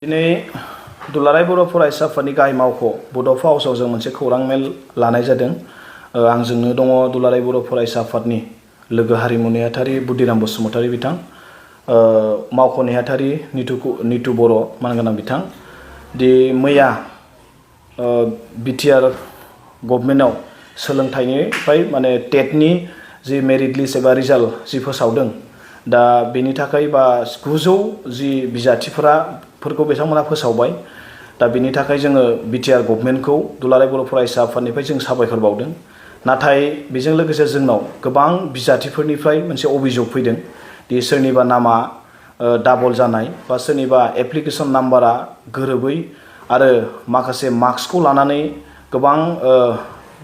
दिनै दुलाराय बर' फरायसा आफादनि गाहाय मावख' बड'फा हाउसआव जों मोनसे खौरां मेल लानाय जादों। आंजोंनो दङ दुलाराय बर' फरायसा आफादनि लोगो हारिमु नेहाथारि बुद्धिराम बसुमतारी बिथां, मावख' नेहाथारि नितु बर' मानगोनां बिथां। मैया बिटिआर गभर्नमेन्टआव सोलोंथाइनिफ्राय माने टेटनि जि मेरिट लिस्ट एबा रिजाल्ट जि फोसावदों, दा बेनि थाखाय बा 900 जि बिजाथिफोरखौ बिथांमोना फोसावबाय। दा बेनि थाखाय जोङो बिटिआर गभर्नमेन्टखौ दुलाराय बर' फरायसा आफादनिफ्राय जों साबायखर बावदों। नाथाय बेजों लोगोसे जोंनाव गोबां बिजाथिफोरनिफ्राय मोनसे अभियोग फैदों दि सोरनिबा नामा डाबल जानाय बा सोरनिबा एप्लिकेसन नाम्बारा गोरोबै आरो माखासे मार्क्सखौ लानानै गोबां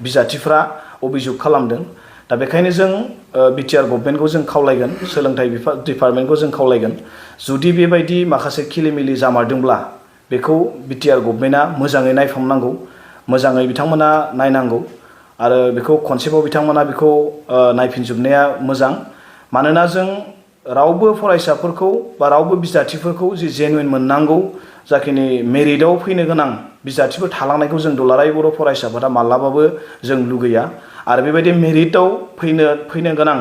बिजाथिफ्रा अभियोग खालामदों। दा बेखायनो जों बिटिआर गभर्नमेन्टखौ जों खावलायगोन, सोलोंथाइ डिपार्टमेन्टखौ जों खावलायगोन, जुदि बेबायदि माखासे खिलिमिलि जामारदोंब्ला बेखौ बिटिआर गभर्नमेन्टआ मोजाङै नायफामनांगौ, मोजाङै बिथांमोना नायनांगौ आरो बेखौ खनसेबाव बिथांमोना बेखौ नायफिनजोबनाया मोजां। मानोना जों रावबो फरायसाफोरखौ बा रावबो बिजाथिफोरखौ जि जेनुइन मोननांगौ जाखिनि मेरिटआव फैनो गोनां बिजाथिफोर थालांनायखौ जों दुलाराय बर' फरायसाफोरा माब्लाबाबो जों लुगैया। आरो बेबायदि मेरिटआव फैनो गोनां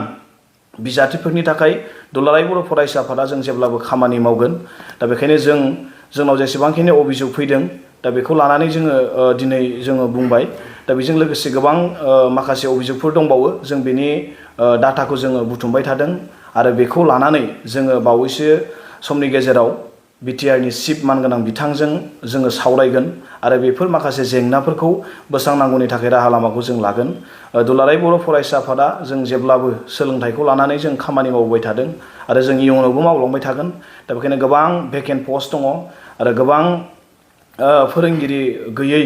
बिजाथिफोरनि थाखाय दुलाराय बर' फरायसा आफादा जों जेब्लाबो खामानि मावगोन। दा बेखायनो जोंनाव जेसेबांखिनि अभियोग फैदों, दा बेखौ लानानै दिनै जोङो बुंबाय। दा बेजों लोगोसे गोबां माखासे अभियोगफोर दंबावो, जों बेनि डाटाखौ जोङो बुथुमबाय थादों आरो बेखौ लानानै जोङो बावैसो समनि गेजेराव बिटिआरनि चिफ मानगोनां बिथांजों जोङो सावरायगोन आरो बेफोर माखासे जेंनाफोरखौ बोस्रांनांगौनि थाखाय राहा लामाखौ जों लागोन। दुलाराय बर' फरायसा आफादा जों जेब्लाबो सोलोंथाइखौ लानानै जों खामानि मावबाय थादों आरो जों इयुनावबो मावलांबाय थागोन। दा बेखायनो गोबां भेकेन्ट पस्ट दङ आरो गोबां फोरोंगिरि गैयै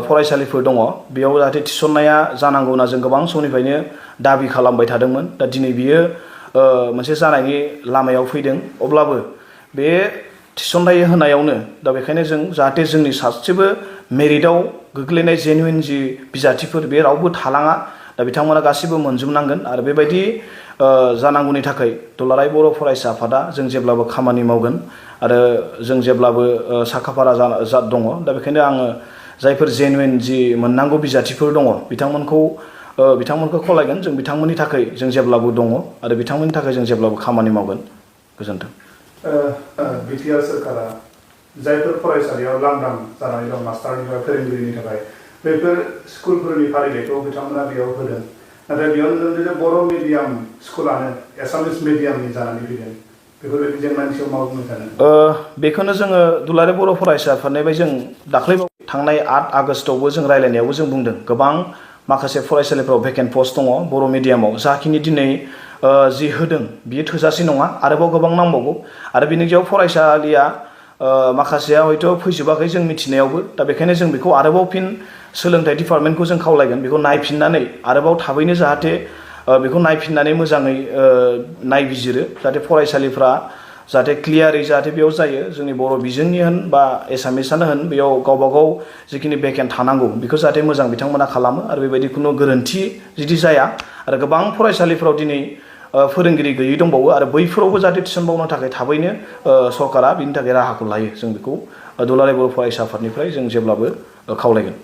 फरायसालिफोर दङ, बेयाव जाहाथे थिसननाया जानांगौ होनना जों गोबां समनिफ्रायनो दाबि खालामबाय थादोंमोन। दा दिनै बियो मोनसे जानायनि लामायाव फैदों। अब्लाबो बे थिसनथाइ होनायावनो दा बेखायनो जों जाहाथे जोंनि सासेबो मेरिटआव गोग्लैनाय जेनुइन जि बिजाथिफोर बे रावबो थालाङा, दा बिथांमोना गासिबो मोनजोबनांगोन। आरो बेबायदि जानांगौनि थाखाय दुलाराय बर' फरायसा आफादा जों जेब्लाबो खामानि मावगोन आरो जों जेब्लाबो साखाफारा दङ। दा बेखायनो आङो जायफोर जेनुइन जि मोननांगौ बिजाथिफोर दङ बिथांमोनखौ खावलायगोन, जों बिथांमोननि थाखाय जों जेब्लाबो दङ आरो बिथांमोननि थाखाय जों जेब्लाबो खामानि मावगोन। गोजोन्थों। बिटिआर सोरखारा जायफोर फरायसालियाव लांदां जानानै दं मास्टारनि बा फोरोंगिरिनि थाखाय, बेफोर स्कुलफोरनि फारिलाइखौ बिथांमोना बेयाव होदों। नाथाय बेयाव नुदों जे बर' मिडियाम स्कुलानो एसामिस मिडियामनि जानानै फैदों। बेफोरबायदि जेंनानि सायाव मा बुंनो सानो? बेखौनो जोङो दुलाराय बर' फरायसा आफादनिफ्राय जों दाख्लैबाव थांनाय 8 आगस्टआवबो जों रायलायनायावबो जों बुंदों, गोबां माखासे फरायसालिफ्राव भेकेन्ट पस्ट दङ बर' मिडियामाव। जाखिनि दिनै जि होदों बियो थोजासे नङा, आरोबाव गोबां नांबावगौ। आरो बिनि गेजेराव फरायसालिया माखासेया हयथ' फैजोबाखै जों मिथिनायावबो। दा बेखायनो जों बेखौ आरोबाव फिन सोलोंथाइ डिपार्टमेन्टखौ जों खावलायगोन, बेखौ नायफिननानै आरोबाव थाबैनो जाहाथे बेखौ नायफिननानै मोजाङै नायबिजिरो, जाहाथे फरायसालिफ्रा जाहाथे क्लियारै जाहाथे बेयाव जायो। जोंनि बर' बिजोंनि होन बा एसामिसानो होन, बेयाव गावबा गाव जिखिनि भेकेन्ट थानांगौ बेखौ जाहाथे मोजां बिथांमोना खालामो आरो बेबायदि खुनु गोरोन्थि जुदि जाया। आरो गोबां फरायसालिफ्राव दिनै फोरोंगिरि गैयै दंबावो आरो बैफोरावबो जाहाथे थिसनबावनो थाखाय थाबैनो सरकारा बिनि थाखाय राहाखौ लायो। जों बेखौ दुलाराय बर' फरायसा आफादनिफ्राय जों जेब्लाबो खावलायगोन।